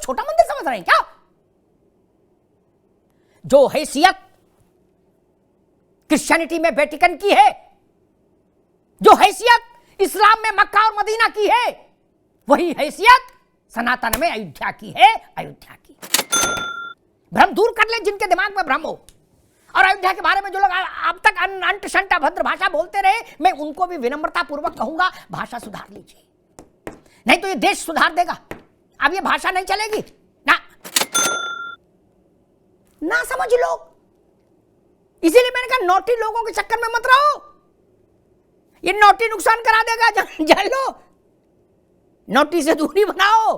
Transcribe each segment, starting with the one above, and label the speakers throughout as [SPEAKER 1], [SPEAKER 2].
[SPEAKER 1] छोटा मंदिर समझ रहे हैं क्या? जो हैसियत क्रिश्चियनिटी में वेटिकन की है, जो हैसियत इस्लाम में मक्का और मदीना की है, वही हैसियत सनातन में अयोध्या की है। अयोध्या की भ्रम दूर कर ले जिनके दिमाग में भ्रम हो। और अयोध्या के बारे में जो लोग अब तक अंट शंट अभद्र भाषा बोलते रहे, मैं उनको भी विनम्रता पूर्वक कहूंगा, भाषा सुधार लीजिए, नहीं तो ये देश सुधार देगा। अब ये भाषा नहीं चलेगी ना, ना समझ लोग। इसीलिए मैंने कहा नोटी लोगों के चक्कर में मत रहो, ये नोटी नुकसान करा देगा। जान लो, नोटी से दूरी बनाओ,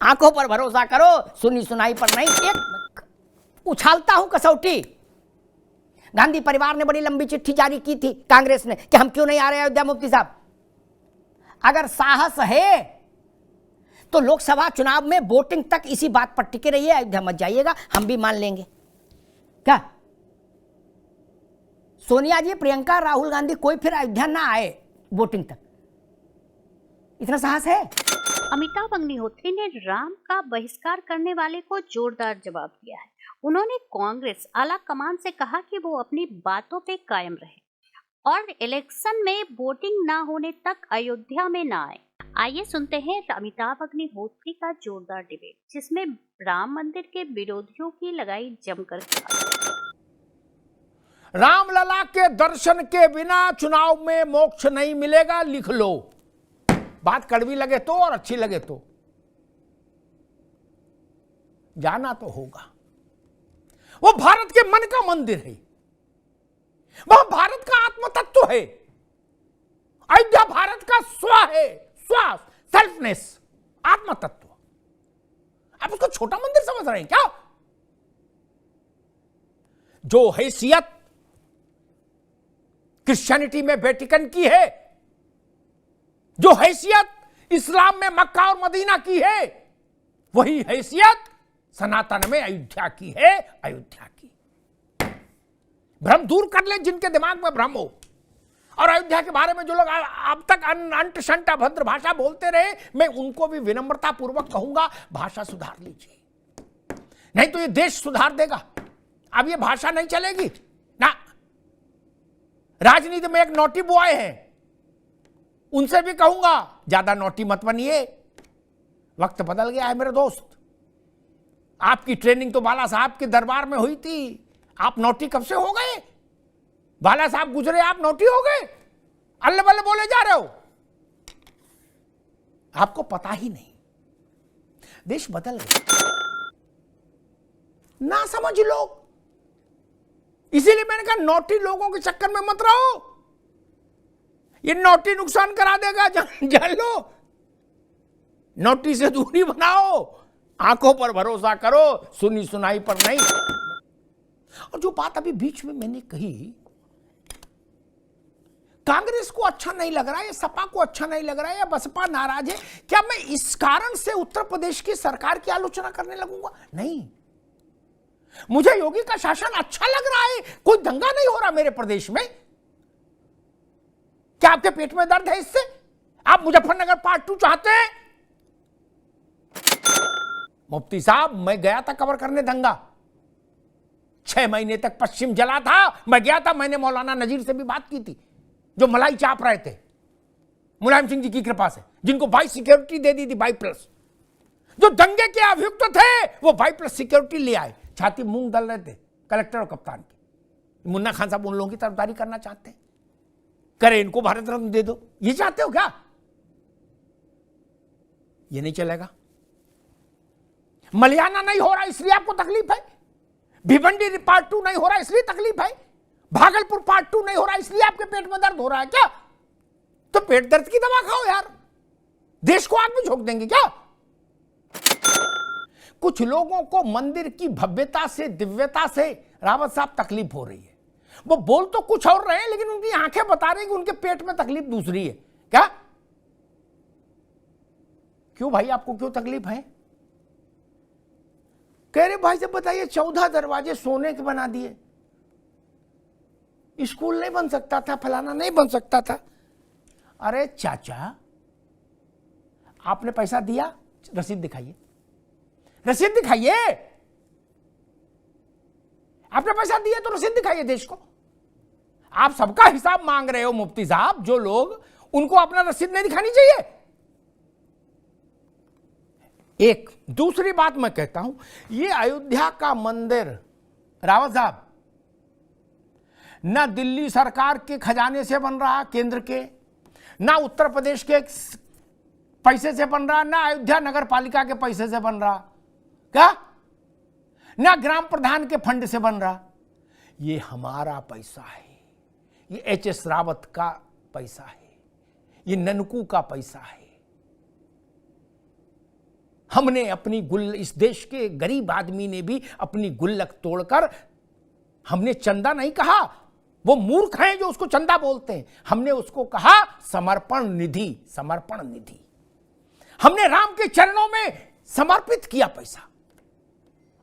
[SPEAKER 1] आंखों पर भरोसा करो, सुनी सुनाई पर नहीं। एक उछालता हूं कसौटी। गांधी परिवार ने बड़ी लंबी चिट्ठी जारी की थी कांग्रेस ने कि हम क्यों नहीं आ रहे अयोध्या। मुफ्ती साहब, अगर साहस है तो लोकसभा चुनाव में वोटिंग तक इसी बात पर टिके रहिए, अयोध्या मत जाइएगा, हम भी मान लेंगे। क्या सोनिया जी, प्रियंका, राहुल गांधी, कोई फिर अयोध्या ना आए वोटिंग तक? इतना साहस है?
[SPEAKER 2] अमिताभ अग्निहोत्री ने राम का बहिष्कार करने वाले को जोरदार जवाब दिया है। उन्होंने कांग्रेस आला कमान से कहा कि वो अपनी बातों पे कायम रहे और इलेक्शन में वोटिंग ना होने तक अयोध्या में ना आए। आइए सुनते हैं अमिताभ अग्निहोत्री का जोरदार डिबेट, जिसमें राम मंदिर के विरोधियों की लगाई जमकर
[SPEAKER 3] रामलला के दर्शन के बिना चुनाव में मोक्ष नहीं मिलेगा, लिख लो। बात कड़वी लगे तो और अच्छी लगे तो, जाना तो होगा। वो भारत के मन का मंदिर है, वह भारत का आत्म तत्व है। अयोध्या भारत का स्व है, श्वास, सेल्फनेस, आत्म तत्व। आप उसको छोटा मंदिर समझ रहे हैं क्या? जो हैसियत क्रिश्चियनिटी में वेटिकन की है, जो हैसियत इस्लाम में मक्का और मदीना की है, वही हैसियत सनातन में अयोध्या की है। अयोध्या की भ्रम दूर कर ले जिनके दिमाग में भ्रम हो। और अयोध्या के बारे में जो लोग अब तक अंट शंट अभद्र भाषा बोलते रहे, मैं उनको भी विनम्रता पूर्वक कहूंगा, भाषा सुधार लीजिए, नहीं तो ये देश सुधार देगा। अब ये भाषा नहीं चलेगी ना। राजनीति में एक नोटी बॉय है, उनसे भी कहूंगा ज्यादा नोटी मत बनिए। वक्त बदल गया है मेरे दोस्त। आपकी ट्रेनिंग तो बाला साहब के दरबार में हुई थी, आप नोटी कब से हो गए? बाला साहब गुजरे, आप नोटी हो गए, अल्ले बल्ले बोले जा रहे हो। आपको पता ही नहीं, देश बदल गया, ना समझ लोग। इसीलिए मैंने कहा नोटी लोगों के चक्कर में मत रहो, ये नोटी नुकसान करा देगा। जान लो, नोटी से दूरी बनाओ, आंखों पर भरोसा करो, सुनी सुनाई पर नहीं। और जो बात अभी बीच में मैंने कही, कांग्रेस को अच्छा नहीं लग रहा है, सपा को अच्छा नहीं लग रहा है, या बसपा नाराज है, क्या मैं इस कारण से उत्तर प्रदेश की सरकार की आलोचना करने लगूंगा? नहीं, मुझे योगी का शासन अच्छा लग रहा है, कोई दंगा नहीं हो रहा मेरे प्रदेश में। क्या आपके पेट में दर्द है इससे? आप मुजफ्फरनगर पार्ट 2 चाहते हैं? मुफ्ती साहब, मैं गया था कवर करने दंगा, 6 महीने तक पश्चिम जला था, मैं गया था। मैंने मौलाना नजीर से भी बात की थी, जो मलाई चाप रहे थे मुलायम सिंह जी की कृपा से, जिनको 22 सिक्योरिटी दे दी थी, 22+। जो दंगे के अभियुक्त थे वो 22+ सिक्योरिटी ले आए, छाती मूंग दल रहे थे कलेक्टर और कप्तान की। मुन्ना खान साहब उन लोगों की तरफदारी करना चाहते हैं, करे, इनको भारत रत्न दे दो, ये चाहते हो क्या? ये नहीं चलेगा। मलियाना नहीं हो रहा इसलिए आपको तकलीफ है, भिवंडी पार्ट 2 नहीं हो रहा इसलिए तकलीफ है, भागलपुर पार्ट 2 नहीं हो रहा इसलिए आपके पेट में दर्द हो रहा है क्या? तो पेट दर्द की दवा खाओ यार, देश को आग में झोंक देंगे क्या? कुछ लोगों को मंदिर की भव्यता से, दिव्यता से रावत साहब तकलीफ हो रही है। वो बोल तो कुछ और रहे हैं, लेकिन उनकी आंखें बता रही कि उनके पेट में तकलीफ दूसरी है। क्या? क्यों भाई, आपको क्यों तकलीफ है? कह रहे भाई साहब बताइए, 14 दरवाजे सोने के बना दिए, स्कूल नहीं बन सकता था, फलाना नहीं बन सकता था। अरे चाचा, आपने पैसा दिया, रसीद दिखाइए। रसीद दिखाइए, आपने पैसा दिया तो रसीद दिखाइए देश को। आप सबका हिसाब मांग रहे हो मुफ्ती साहब, जो लोग, उनको अपना रसीद नहीं दिखानी चाहिए। एक दूसरी बात मैं कहता हूं, ये अयोध्या का मंदिर रावत साहब ना दिल्ली सरकार के खजाने से बन रहा, केंद्र के, ना उत्तर प्रदेश के पैसे से बन रहा, ना अयोध्या नगर पालिका के पैसे से बन रहा, क्या, ना ग्राम प्रधान के फंड से बन रहा। ये हमारा पैसा है, ये एच.एस. रावत का पैसा है, ये ननकू का पैसा है। हमने अपनी इस देश के गरीब आदमी ने भी अपनी गुल्लक तोड़कर, हमने चंदा नहीं कहा, वो मूर्ख हैं जो उसको चंदा बोलते हैं, हमने उसको कहा समर्पण निधि, समर्पण निधि। हमने राम के चरणों में समर्पित किया पैसा।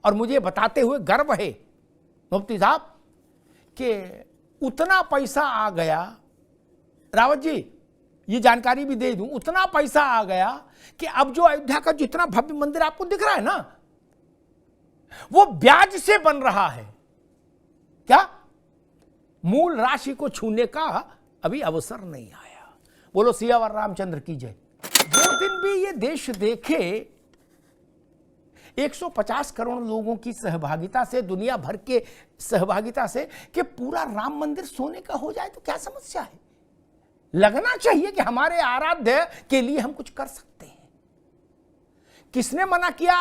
[SPEAKER 3] और मुझे बताते हुए गर्व है मुफ्ती साहब कि उतना पैसा आ गया, रावत जी ये जानकारी भी दे दूं, उतना पैसा आ गया कि अब जो अयोध्या का जितना भव्य मंदिर आपको दिख रहा है ना, वो ब्याज से बन रहा है। क्या? मूल राशि को छूने का अभी अवसर नहीं आया। बोलो सियावर रामचंद्र की जय। जो दिन भी ये देश देखे 150 करोड़ लोगों की सहभागिता से, दुनिया भर के सहभागिता से, कि पूरा राम मंदिर सोने का हो जाए तो क्या समस्या है? लगना चाहिए कि हमारे आराध्य के लिए हम कुछ कर सकते हैं। किसने मना किया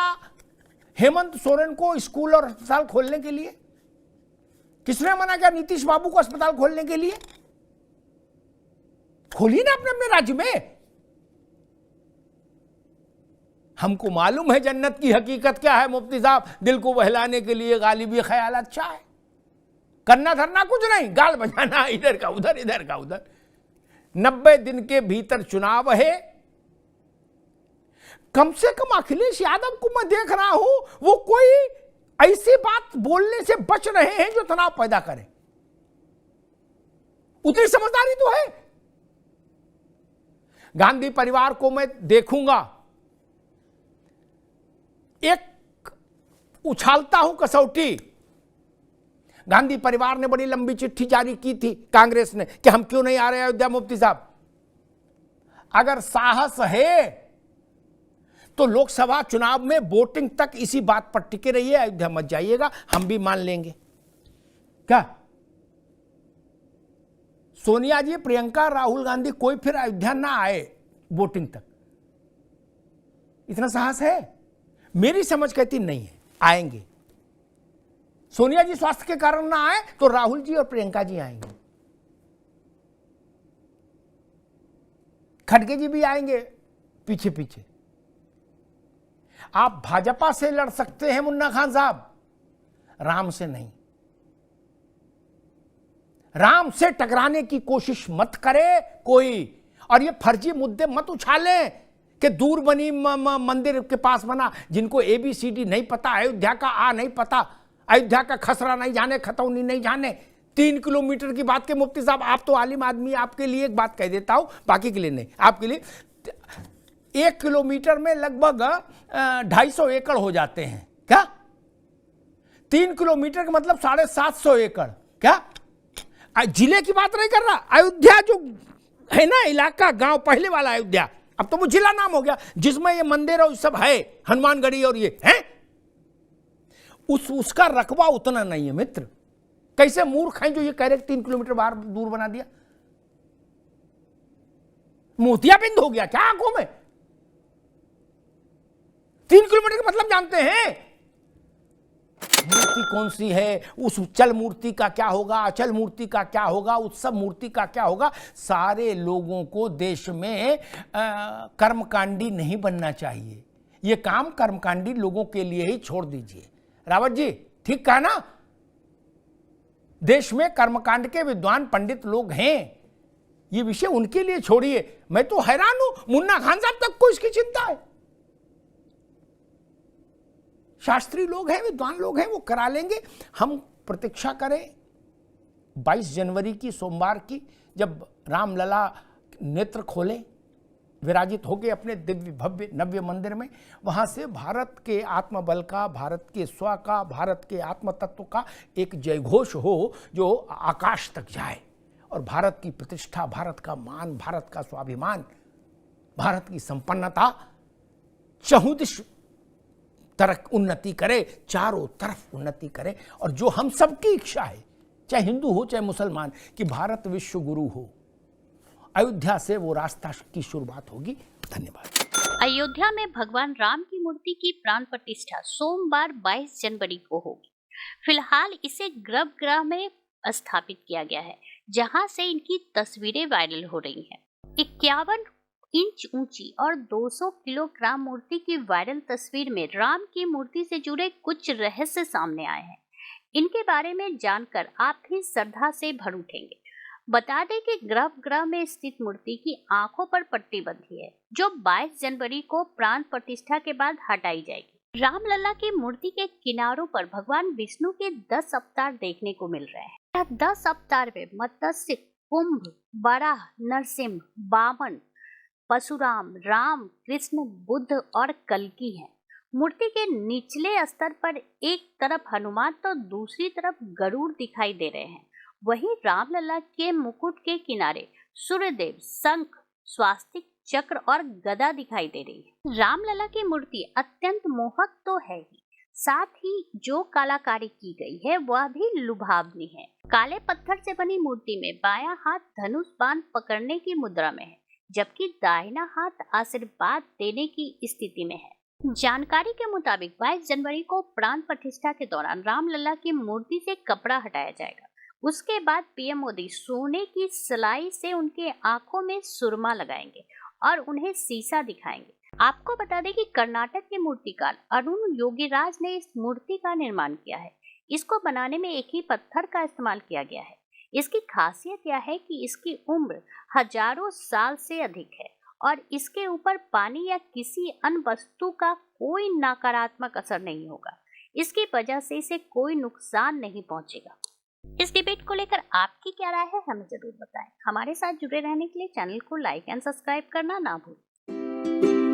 [SPEAKER 3] हेमंत सोरेन को स्कूल और अस्पताल खोलने के लिए? किसने मना किया नीतीश बाबू को अस्पताल खोलने के लिए? खोलिए ना अपने अपने राज्य में। हमको मालूम है जन्नत की हकीकत क्या है मुफ्ती साहब, दिल को बहलाने के लिए गालिबी ख्याल अच्छा है, करना धरना कुछ नहीं, गाल बजाना इधर का उधर, इधर का उधर। 90 दिन के भीतर चुनाव है। कम से कम अखिलेश यादव को मैं देख रहा हूं, वो कोई ऐसी बात बोलने से बच रहे हैं जो तनाव पैदा करे। उतनी समझदारी तो है। गांधी परिवार को मैं देखूंगा, एक उछालता हूं कसौटी। गांधी परिवार ने बड़ी लंबी चिट्ठी जारी की थी कांग्रेस ने कि हम क्यों नहीं आ रहे अयोध्या। मुफ्ती साहब अगर साहस है तो लोकसभा चुनाव में वोटिंग तक इसी बात पर टिके रहिए, अयोध्या मत जाइएगा, हम भी मान लेंगे। क्या सोनिया जी, प्रियंका, राहुल गांधी कोई फिर अयोध्या ना आए वोटिंग तक? इतना साहस है? मेरी समझ कहती नहीं है, आएंगे। सोनिया जी स्वास्थ्य के कारण ना आए तो राहुल जी और प्रियंका जी आएंगे, खड़गे जी भी आएंगे पीछे पीछे। आप भाजपा से लड़ सकते हैं मुन्ना खान साहब, राम से नहीं। राम से टकराने की कोशिश मत करे कोई, और ये फर्जी मुद्दे मत उछालें कि दूर बनी मंदिर के पास बना। जिनको ABCD नहीं पता, अयोध्या का आ नहीं पता, अयोध्या का खसरा नहीं जाने, खतौनी नहीं जाने, 3 किलोमीटर की बात के मुफ्ती साहब, आप तो आलिम आदमी, आपके लिए एक बात कह देता हूं, बाकी के लिए नहीं, आपके लिए 1 किलोमीटर में लगभग 250 एकड़ हो जाते हैं। क्या? 3 किलोमीटर का मतलब 750 एकड़। क्या? जिले की बात नहीं कर रहा, अयोध्या जो है ना इलाका, गांव, पहले वाला अयोध्या, अब तो वो जिला नाम हो गया, जिसमें ये मंदिर और सब है, हनुमानगढ़ी और ये है, उसका रकबा उतना नहीं है मित्र। कैसे मूर्ख हैं जो ये कह रहे 3 किलोमीटर बाहर दूर बना दिया? मोतियाबिंद हो गया क्या आंखों में? 3 किलोमीटर का मतलब जानते हैं? मूर्ति कौन सी है, उस चल मूर्ति का क्या होगा, अचल मूर्ति का क्या होगा, उत्सव मूर्ति का क्या होगा? सारे लोगों को देश में कर्मकांडी नहीं बनना चाहिए। ये काम कर्मकांडी लोगों के लिए ही छोड़ दीजिए। रावत जी ठीक कहा ना, देश में कर्मकांड के विद्वान पंडित लोग हैं, ये विषय उनके लिए छोड़िए। मैं तो हैरान हूं, मुन्ना खान साहब तक को इसकी चिंता है। शास्त्री लोग हैं, विद्वान लोग हैं, वो करा लेंगे। हम प्रतीक्षा करें 22 जनवरी की, सोमवार की, जब रामलला नेत्र खोले, विराजित होके अपने दिव्य भव्य नव्य मंदिर में, वहाँ से भारत के आत्मबल का, भारत के स्व का, भारत के आत्म तत्व का एक जयघोष हो जो आकाश तक जाए और भारत की प्रतिष्ठा, भारत का मान, भारत का स्वाभिमान, भारत की संपन्नता चहुदिश तरफ उन्नति करे, चारों तरफ उन्नति करे। और जो हम सबकी इच्छा है, चाहे हिंदू हो चाहे मुसलमान, कि भारत विश्व गुरु हो, अयोध्या से वो रास्ता की शुरुआत होगी। धन्यवाद।
[SPEAKER 2] अयोध्या में भगवान राम की मूर्ति की प्राण प्रतिष्ठा सोमवार 22 जनवरी को होगी। फिलहाल इसे गर्भगृह में स्थापित किया गया है, जहां से इनकी तस्वीरें वायरल हो रही हैं। 51 इंच ऊंची और 200 किलोग्राम मूर्ति की वायरल तस्वीर में राम की मूर्ति से जुड़े कुछ रहस्य सामने आए हैं। इनके बारे में जानकर आप भी श्रद्धा से भर उठेंगे। बता दें कि गर्भगृह में स्थित मूर्ति की आंखों पर पट्टी बंधी है, जो 22 जनवरी को प्राण प्रतिष्ठा के बाद हटाई जाएगी। रामलला की मूर्ति के किनारों पर भगवान विष्णु के 10 अवतार देखने को मिल रहे हैं। यह 10 अवतार में मत्स्य, कुंभ, वराह, नरसिंह, वामन, परशुराम, राम, कृष्ण, बुद्ध और कल्कि हैं। मूर्ति के निचले स्तर पर एक तरफ हनुमान तो दूसरी तरफ गरुड़ दिखाई दे रहे हैं। वहीं रामलला के मुकुट के किनारे सूर्यदेव, शंख, स्वास्तिक, चक्र और गदा दिखाई दे रही है। रामलला की मूर्ति अत्यंत मोहक तो है ही, साथ ही जो कलाकारी की गई है वह भी लुभावनी है। काले पत्थर से बनी मूर्ति में बायां हाथ धनुष बाण पकड़ने की मुद्रा में है, जबकि दाहिना हाथ आशीर्वाद देने की स्थिति में है। जानकारी के मुताबिक 22 जनवरी को प्राण प्रतिष्ठा के दौरान रामलला की मूर्ति से कपड़ा हटाया जाएगा। उसके बाद पीएम मोदी सोने की सलाई से उनके आंखों में सुरमा लगाएंगे और उन्हें शीशा दिखाएंगे। आपको बता दें कि कर्नाटक के मूर्तिकार अरुण योगीराज ने इस मूर्ति का निर्माण किया है। इसको बनाने में एक ही पत्थर का इस्तेमाल किया गया है। इसकी खासियत यह है कि इसकी उम्र हजारों साल से अधिक है और इसके ऊपर पानी या किसी अन्य वस्तु का कोई नकारात्मक असर नहीं होगा। इसकी वजह से इसे कोई नुकसान नहीं पहुंचेगा। इस डिबेट को लेकर आपकी क्या राय है, हमें जरूर बताएं। हमारे साथ जुड़े रहने के लिए चैनल को लाइक एंड सब्सक्राइब करना ना भूलें।